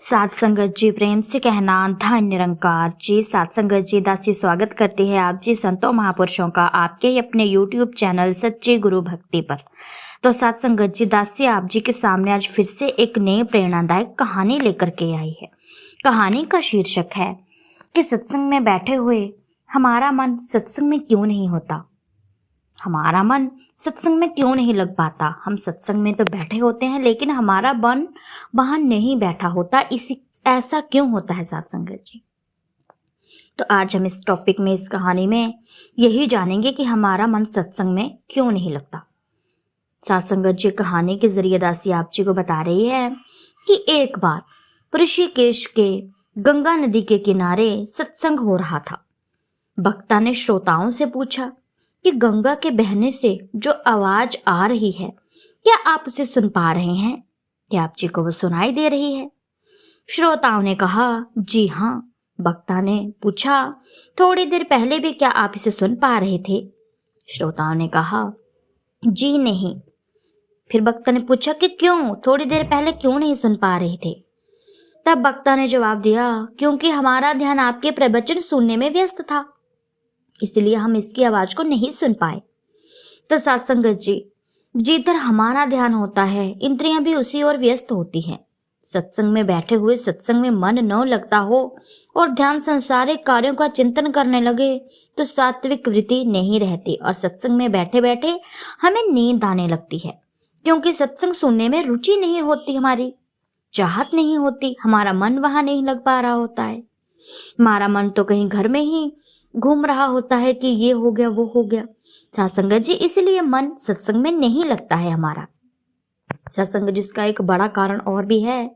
साथ संगत जी प्रेम से कहना धन निरंकार जी। साथ संगत जी दासी स्वागत करती है आप जी संतों महापुरुषों का आपके ही अपने YouTube चैनल सच्ची गुरु भक्ति पर। तो साथ संगत जी दासी आप जी के सामने आज फिर से एक नई प्रेरणादायक कहानी लेकर के आई है। कहानी का शीर्षक है कि सत्संग में बैठे हुए हमारा मन सत्संग में क्यों नहीं होता। हमारा मन सत्संग में क्यों नहीं लग पाता। हम सत्संग में तो बैठे होते हैं लेकिन हमारा मन वहां नहीं बैठा होता। इसी ऐसा क्यों होता है साथ संगत जी। तो आज हम इस टॉपिक में इस कहानी में यही जानेंगे कि हमारा मन सत्संग में क्यों नहीं लगता। साथ संगत जी कहानी के जरिए दासी आप जी को बता रही है कि एक बार ऋषिकेश के गंगा नदी के किनारे सत्संग हो रहा था। वक्ता ने श्रोताओं से पूछा कि गंगा के बहने से जो आवाज आ रही है क्या आप उसे सुन पा रहे हैं। क्या आप जी को वो सुनाई दे रही है। श्रोताओं ने कहा जी हाँ। वक्ता ने पूछा थोड़ी देर पहले भी क्या आप इसे सुन पा रहे थे। श्रोताओं ने कहा जी नहीं। फिर वक्ता ने पूछा कि क्यों, थोड़ी देर पहले क्यों नहीं सुन पा रहे थे। तब वक्ता ने जवाब दिया क्योंकि हमारा ध्यान आपके प्रवचन सुनने में व्यस्त था, इसलिए हम इसकी आवाज को नहीं सुन पाए। तो साथ संगत जी जिधर हमारा ध्यान होता है इंद्रियां भी उसी ओर व्यस्त होती हैं। सत्संग में बैठे हुए सत्संग में मन न लगता हो और ध्यान संसारिक कार्यों का चिंतन करने लगे तो सात्विक वृत्ति नहीं रहती और सत्संग में बैठे बैठे हमें नींद आने लगती है, क्योंकि सत्संग सुनने में रुचि नहीं होती, हमारी चाहत नहीं होती, हमारा मन वहां नहीं लग पा रहा होता है। हमारा मन तो कहीं घर में ही घूम रहा होता है कि ये हो गया वो हो गया। सत्संग जी इसलिए मन सत्संग में नहीं लगता है हमारा। सत्संग जी इसका एक बड़ा कारण और भी है।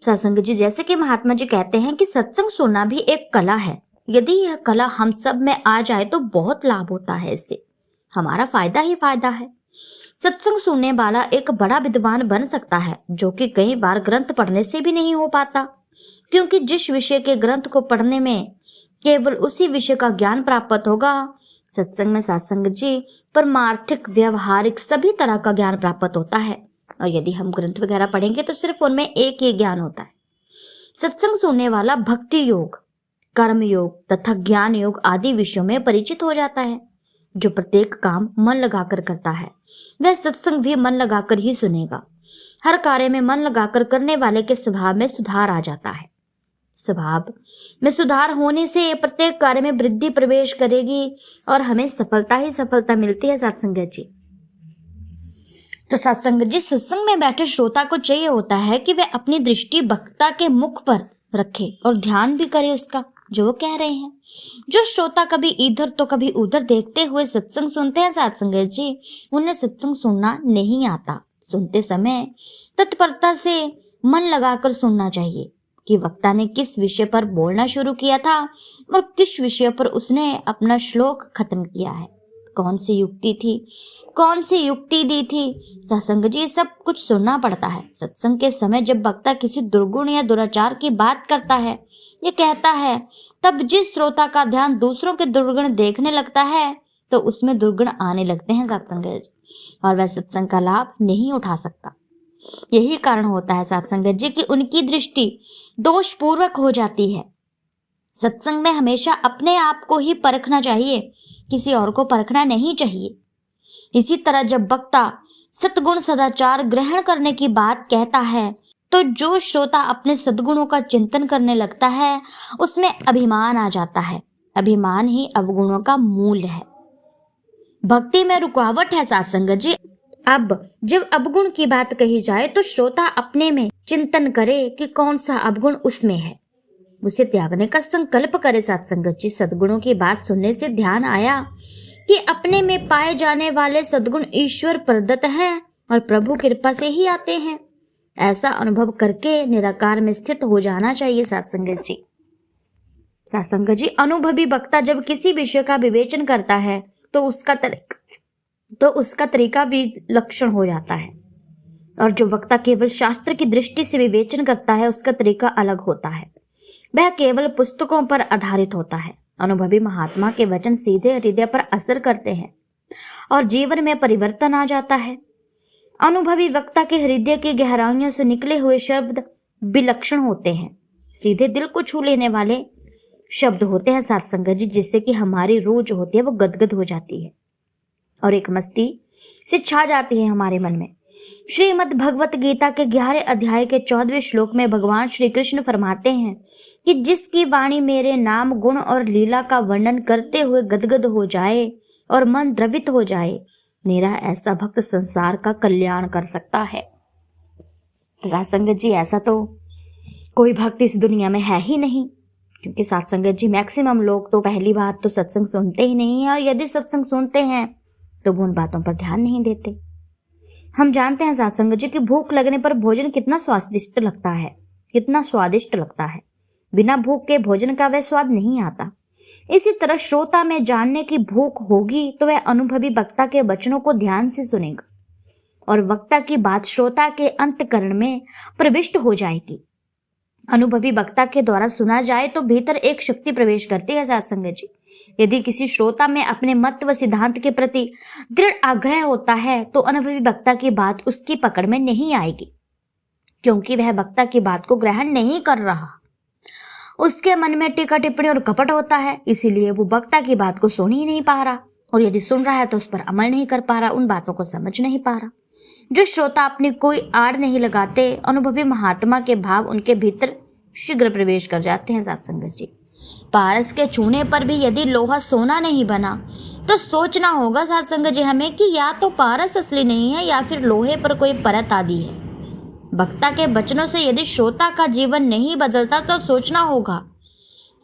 सत्संग जी जैसे कि महात्मा जी कहते हैं कि सत्संग सुनना भी एक कला है। यदि यह कला हम सब में आ जाए तो बहुत लाभ होता है, इससे हमारा फायदा ही फायदा है। सत्संग सुनने वाला एक बड़ा विद्वान बन सकता है, जो कि कई बार ग्रंथ पढ़ने से भी नहीं हो पाता, क्योंकि जिस विषय के ग्रंथ को पढ़ने में केवल उसी विषय का ज्ञान प्राप्त होगा, सत्संग में सत्संग जी परमार्थिक व्यवहारिक सभी तरह का ज्ञान प्राप्त होता है। और यदि हम ग्रंथ वगैरह पढ़ेंगे तो सिर्फ उनमें एक ही ज्ञान होता है। सत्संग सुनने वाला भक्ति योग, कर्म योग तथा ज्ञान योग आदि विषयों में परिचित हो जाता है। जो प्रत्येक काम मन लगाकर करता है वह सत्संग भी मन लगाकर ही सुनेगा। हर कार्य में मन लगाकर करने वाले के स्वभाव में सुधार आ जाता है। स्वभाव में सुधार होने से प्रत्येक कार्य में वृद्धि प्रवेश करेगी और हमें सफलता ही सफलता मिलती है सत्संग जी। तो सत्संग जी सत्संग में बैठे श्रोता को चाहिए होता है कि वह अपनी दृष्टि वक्ता के मुख पर रखे और ध्यान भी करे उसका जो वो कह रहे हैं। जो श्रोता कभी इधर तो कभी उधर देखते हुए सत्संग सुनते हैं सत्संग जी, उन्हें सत्संग सुनना नहीं आता। सुनते समय तत्परता से मन लगाकर सुनना चाहिए कि वक्ता ने किस विषय पर बोलना शुरू किया था और किस विषय पर उसने अपना श्लोक खत्म किया है, कौन सी युक्ति थी, कौन सी युक्ति दी थी। सत्संग जी सब कुछ सुनना पड़ता है। सत्संग के समय जब वक्ता किसी दुर्गुण या दुराचार की बात करता है या कहता है, तब जिस श्रोता का ध्यान दूसरों के दुर्गुण देखने लगता है तो उसमें दुर्गुण आने लगते हैं सत्संग जी, और वह सत्संग का लाभ नहीं उठा सकता। यही कारण होता है सत्संग जी कि उनकी दृष्टि दोषपूर्वक हो जाती है। सत्संग में हमेशा अपने आप को ही परखना चाहिए, किसी और को परखना नहीं चाहिए। इसी तरह जब वक्ता सद्गुण सदाचार ग्रहण करने की बात कहता है तो जो श्रोता अपने सद्गुणों का चिंतन करने लगता है उसमें अभिमान आ जाता है। अभिमान ही अवगुणों का मूल है, भक्ति में रुकावट है सत्संग जी। अब जब अवगुण की बात कही जाए तो श्रोता अपने में चिंतन करे कि कौन सा अवगुण उसमें है, उसे त्यागने का संकल्प करे सत्संग जी। सद्गुणों की बात सुनने से ध्यान आया कि अपने में पाए जाने वाले सद्गुण ईश्वर प्रदत्त हैं और प्रभु कृपा से ही आते हैं। ऐसा अनुभव करके निराकार में स्थित हो जाना चाहिए सत्संग जी। सत्संग जी अनुभवी वक्ता जब किसी विषय का विवेचन करता है तो उसका तरीका भी लक्षण हो जाता है, और जो वक्ता केवल शास्त्र की दृष्टि से विवेचन करता है उसका तरीका अलग होता है। वह केवल पुस्तकों पर आधारित होता है। अनुभवी महात्मा के वचन सीधे हृदय पर असर करते हैं और जीवन में परिवर्तन आ जाता है। अनुभवी वक्ता के हृदय की गहराइयों से निकले हुए शब्द विलक्षण होते हैं, सीधे दिल को छू लेने वाले शब्द होते हैं साथ संगत जी, जिससे कि हमारी रूह जो होती है वो गदगद हो जाती है और एक मस्ती से छा जाती है हमारे मन में। श्रीमद् भगवत गीता के 11 अध्याय के 14वें श्लोक में भगवान श्री कृष्ण फरमाते हैं कि जिसकी वाणी मेरे नाम, गुण और लीला का वर्णन करते हुए गदगद हो जाए और मन द्रवित हो जाए, मेरा ऐसा भक्त संसार का कल्याण कर सकता है। साथ संगत जी, ऐसा तो कोई भक्त इस दुनिया में है ही नहीं, क्योंकि साथ संगत जी मैक्सिमम लोग तो पहली बात तो सत्संग सुनते ही नहीं है, और यदि सत्संग सुनते हैं तो वो उन बातों पर ध्यान नहीं देते। हम जानते हैं साथ संगत जी कि भूख लगने पर भोजन कितना स्वादिष्ट लगता है, कितना स्वादिष्ट लगता है। बिना भूख के भोजन का वह स्वाद नहीं आता। इसी तरह श्रोता में जानने की भूख होगी तो वह अनुभवी वक्ता के वचनों को ध्यान से सुनेगा और वक्ता की बात श्रोता के अंतःकरण में प्रविष्ट हो जाएगी। अनुभवी वक्ता के द्वारा सुना जाए तो भीतर एक शक्ति प्रवेश करती है साथ संगत जी। यदि किसी श्रोता में अपने मत व सिद्धांत के प्रति दृढ़ आग्रह होता है तो अनुभवी वक्ता की बात उसकी पकड़ में नहीं आएगी, क्योंकि वह वक्ता की बात को ग्रहण नहीं कर रहा। उसके मन में टीका टिप्पणी और कपट होता है, इसीलिए वो वक्ता की बात को सुन ही नहीं पा रहा, और यदि सुन रहा है तो उस पर अमल नहीं कर पा रहा, उन बातों को समझ नहीं पा रहा। जो श्रोता अपनी कोई आड़ नहीं लगाते, अनुभवी महात्मा के भाव उनके भीतर शीघ्र प्रवेश कर जाते हैं साथ संगत जी। पारस के छूने पर भी यदि लोहा सोना नहीं बना तो सोचना होगा साथ संगत जी हमें कि या तो पारस असली नहीं है या फिर लोहे पर कोई परत आदि है। वक्ता के वचनों से यदि श्रोता का जीवन नहीं बदलता तो सोचना होगा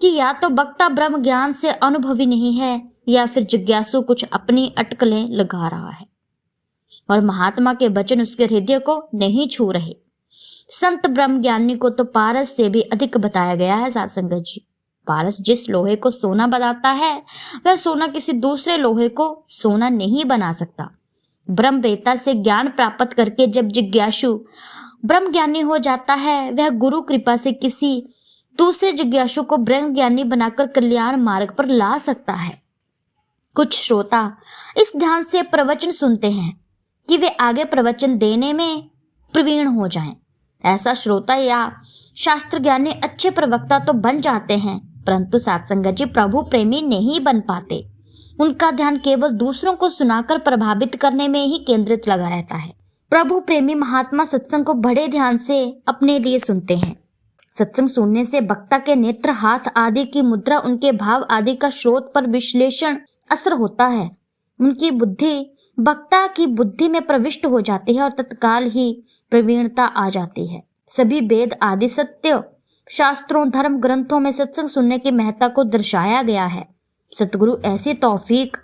कि या तो वक्ता ब्रह्म ज्ञान से अनुभवी नहीं है या फिर जिज्ञासु कुछ अपनी अटकलें लगा रहा है और महात्मा के वचन उसके हृदय को नहीं छू रहे। संत ब्रह्म ज्ञानी को तो पारस से भी अधिक बताया गया है साथ संगत जी। पारस जिस लोहे को सोना बनाता है वह सोना किसी दूसरे लोहे को सोना नहीं बना सकता। ब्रह्मवेत्ता से ज्ञान प्राप्त करके जब जिज्ञासु ब्रह्म ज्ञानी हो जाता है, वह गुरु कृपा से किसी दूसरे जिज्ञासु को ब्रह्म ज्ञानी बनाकर कल्याण मार्ग पर ला सकता है। कुछ श्रोता इस ध्यान से प्रवचन सुनते हैं कि वे आगे प्रवचन देने में प्रवीण हो जाएं। ऐसा श्रोता या शास्त्र ज्ञानी अच्छे प्रवक्ता तो बन जाते हैं, परंतु साथ संगत जी प्रभु प्रेमी नहीं बन पाते। उनका ध्यान केवल दूसरों को सुनाकर प्रभावित करने में ही केंद्रित लगा रहता है। प्रभु प्रेमी महात्मा सत्संग को बड़े ध्यान से अपने लिए सुनते हैं। सत्संग सुनने से वक्ता के नेत्र, हाथ आदि की मुद्रा, उनके भाव आदि का श्रोत पर विश्लेषण असर होता है। उनकी बुद्धि वक्ता की बुद्धि में प्रविष्ट हो जाती है और तत्काल ही प्रवीणता आ जाती है। सभी वेद आदि सत्य शास्त्रों, धर्म ग्रंथों में सत्संग सुनने की महत्ता को दर्शाया गया है। सतगुरु ऐसी तौफीक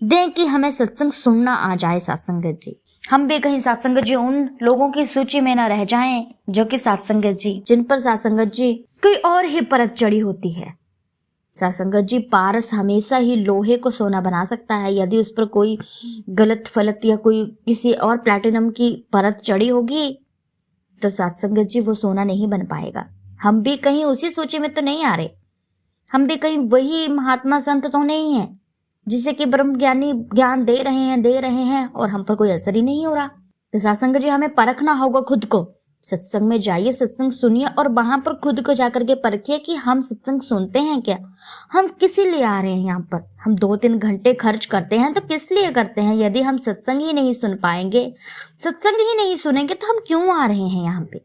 दें कि हमें सत्संग सुनना आ जाए साथ संगत जी। हम भी कहीं साथ संगत जी उन लोगों की सूची में न रह जाएं जो कि साथ संगत जी जिन पर साथ संगत जी कोई और ही परत चढ़ी होती है। साथ संगत जी पारस हमेशा ही लोहे को सोना बना सकता है। यदि उस पर कोई गलत फलत या कोई किसी और प्लैटिनम की परत चढ़ी होगी तो साथ संगत जी वो सोना नहीं बन पाएगा। हम भी कहीं उसी सूची में तो नहीं आ रहे, हम भी कहीं वही महात्मा संत तो नहीं है जिसे कि ब्रह्म ज्ञानी ज्ञान दे रहे हैं और हम पर कोई असर ही नहीं हो रहा। तो साथ संगत जी हमें परखना होगा खुद को। सत्संग में जाइए, सत्संग सुनिए और वहां पर खुद को जाकर के परखिए कि हम सत्संग सुनते हैं क्या, हम किस लिए आ रहे हैं यहाँ पर। हम 2-3 घंटे खर्च करते हैं तो किस लिए करते हैं। यदि हम सत्संग ही नहीं सुन पाएंगे, सत्संग ही नहीं सुनेंगे तो हम क्यों आ रहे हैं यहाँ पे।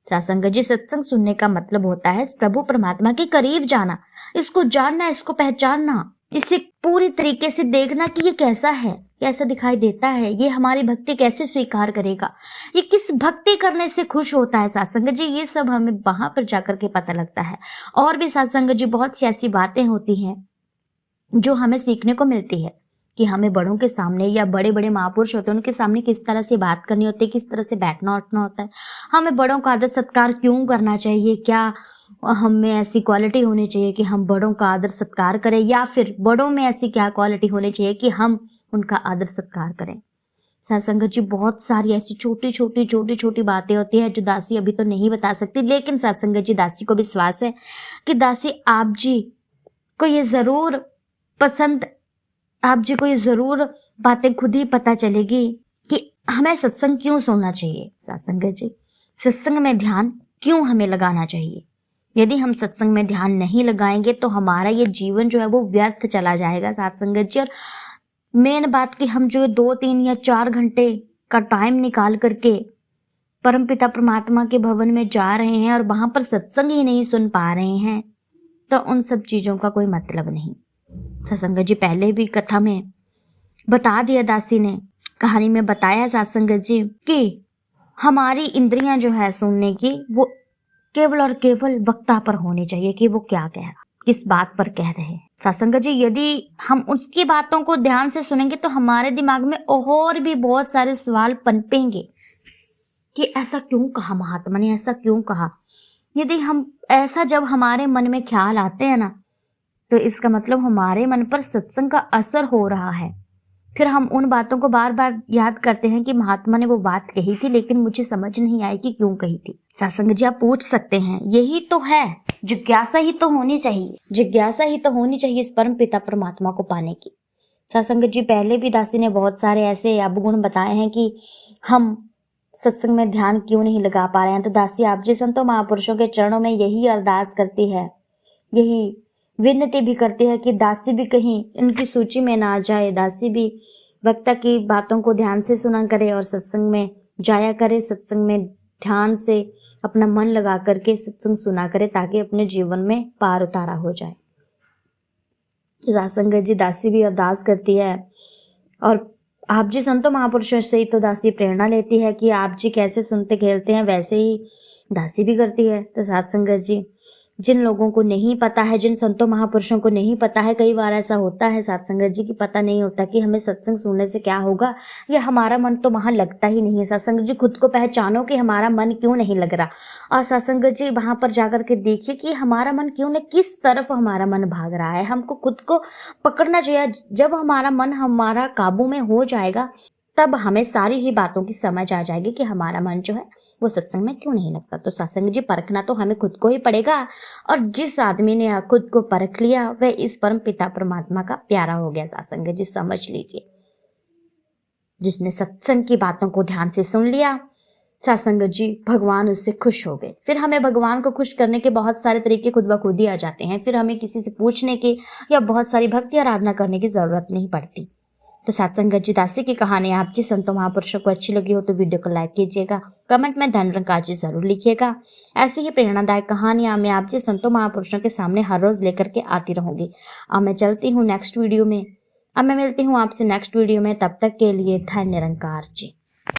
साथ संगत जी सत्संग सुनने का मतलब होता है प्रभु परमात्मा के करीब जाना, इसको जानना, इसको पहचानना, इसे पूरी तरीके से देखना कि ये कैसा है, कैसा दिखाई देता है, ये हमारी भक्ति कैसे स्वीकार करेगा, ये किस भक्ति करने से खुश होता है। साथ संगत जी ये सब हमें वहां पर जाकर के पता लगता है। और भी साथ संगत जी बहुत सी ऐसी बातें होती हैं जो हमें सीखने को मिलती है कि हमें बड़ों के सामने या बड़े बड़े महापुरुष होते हैं उनके सामने किस तरह से बात करनी होती है, किस तरह से बैठना उठना होता है, हमें बड़ों का आदर सत्कार क्यों करना चाहिए, क्या हमें ऐसी क्वालिटी होनी चाहिए कि हम बड़ों का आदर सत्कार करें, या फिर बड़ों में ऐसी क्या क्वालिटी होनी चाहिए कि हम उनका आदर सत्कार करें। साथ संगत जी बहुत सारी ऐसी छोटी छोटी बातें होती है जो दासी अभी तो नहीं बता सकती, लेकिन साथ संगत जी दासी को विश्वास है कि दासी आप जी को ये जरूर पसंद, आप जी को ये जरूर बातें खुद ही पता चलेगी कि हमें सत्संग क्यों सुनना चाहिए। साथ संगत जी सत्संग में ध्यान क्यों हमें लगाना चाहिए? यदि हम सत्संग में ध्यान नहीं लगाएंगे तो हमारा ये जीवन जो है वो व्यर्थ चला जाएगा साथ संगत जी। और मेन बात कि हम जो 2, 3 या 4 घंटे का टाइम निकाल करके परमपिता परमात्मा के भवन में जा रहे हैं और वहां पर सत्संग ही नहीं सुन पा रहे हैं, तो उन सब चीजों का कोई मतलब नहीं। सत्संगत जी पहले भी कथा में बता दिया, दासी ने कहानी में बताया सत्संगत जी कि हमारी इंद्रियां जो है सुनने की, वो केवल और केवल वक्ता पर होनी चाहिए कि वो क्या कह रहा, किस बात पर कह रहे हैं। सत्संगत जी यदि हम उसकी बातों को ध्यान से सुनेंगे तो हमारे दिमाग में और भी बहुत सारे सवाल पनपेंगे कि ऐसा क्यों कहा महात्मा ने, ऐसा क्यों कहा। यदि हम ऐसा जब हमारे मन में ख्याल आते हैं ना, तो इसका मतलब हमारे मन पर सत्संग का असर हो रहा है। फिर हम उन बातों को बार बार याद करते हैं कि महात्मा ने वो बात कही थी लेकिन मुझे समझ नहीं आई कि क्यों कही थी। सत्संग जी आप पूछ सकते हैं, यही तो है, जिज्ञासा ही तो होनी चाहिए, जिज्ञासा ही तो होनी चाहिए इस परम पिता परमात्मा को पाने की। सत्संग जी पहले भी दासी ने बहुत सारे ऐसे अवगुण बताए हैं कि हम सत्संग में ध्यान क्यों नहीं लगा पा रहे हैं। तो दासी आप जी संतों महापुरुषों के चरणों में यही अरदास करती है, यही विनती भी करती है कि दासी भी कहीं इनकी सूची में ना आ जाए, दासी भी वक्ता की बातों को ध्यान से सुना करे और सत्संग में जाया करे, सत्संग में ध्यान से अपना मन लगा करके सत्संग सुना करे ताकि अपने जीवन में पार उतारा हो जाए। सत्संग जी दासी भी अरदास करती है और आप जी संतों महापुरुषों से ही तो दासी प्रेरणा लेती है कि आप जी कैसे सुनते खेलते हैं वैसे ही दासी भी करती है। तो सत्संग जी जिन लोगों को नहीं पता है, जिन संतों महापुरुषों को नहीं पता है, कई बार ऐसा होता है सत्संग जी की पता नहीं होता कि हमें सत्संग सुनने से क्या होगा, या हमारा मन तो वहां लगता ही नहीं है। सत्संग जी खुद को पहचानो कि हमारा मन क्यों नहीं लग रहा, और सत्संग जी वहां पर जाकर के देखिए कि हमारा मन क्यों नहीं, किस तरफ हमारा मन भाग रहा है। हमको खुद को पकड़ना चाहिए। जब हमारा मन हमारा काबू में हो जाएगा तब हमें सारी ही बातों की समझ आ जाएगी कि हमारा मन जो है वो सत्संग में क्यों नहीं लगता। तो सत्संग जी परखना तो हमें खुद को ही पड़ेगा, और जिस आदमी ने खुद को परख लिया वह इस परम पिता परमात्मा का प्यारा हो गया। सत्संग जी समझ लीजिए, जिसने सत्संग की बातों को ध्यान से सुन लिया, सत्संग जी भगवान उससे खुश हो गए। फिर हमें भगवान को खुश करने के बहुत सारे तरीके खुद ब खुद ही आ जाते हैं। फिर हमें किसी से पूछने की या बहुत सारी भक्ति आराधना करने की जरूरत नहीं पड़ती। तो सत्संग जी दासी की कहानी आप जी संतों महापुरुषों को अच्छी लगी हो तो वीडियो को लाइक कीजिएगा, कमेंट में धन निरंकार जी जरूर लिखिएगा। ऐसी ही प्रेरणादायक कहानियां मैं आप जी संतों महापुरुषों के सामने हर रोज लेकर के आती रहूंगी। अब मैं चलती हूँ नेक्स्ट वीडियो में, अब मैं मिलती हूँ आपसे नेक्स्ट वीडियो में। तब तक के लिए धन निरंकार जी।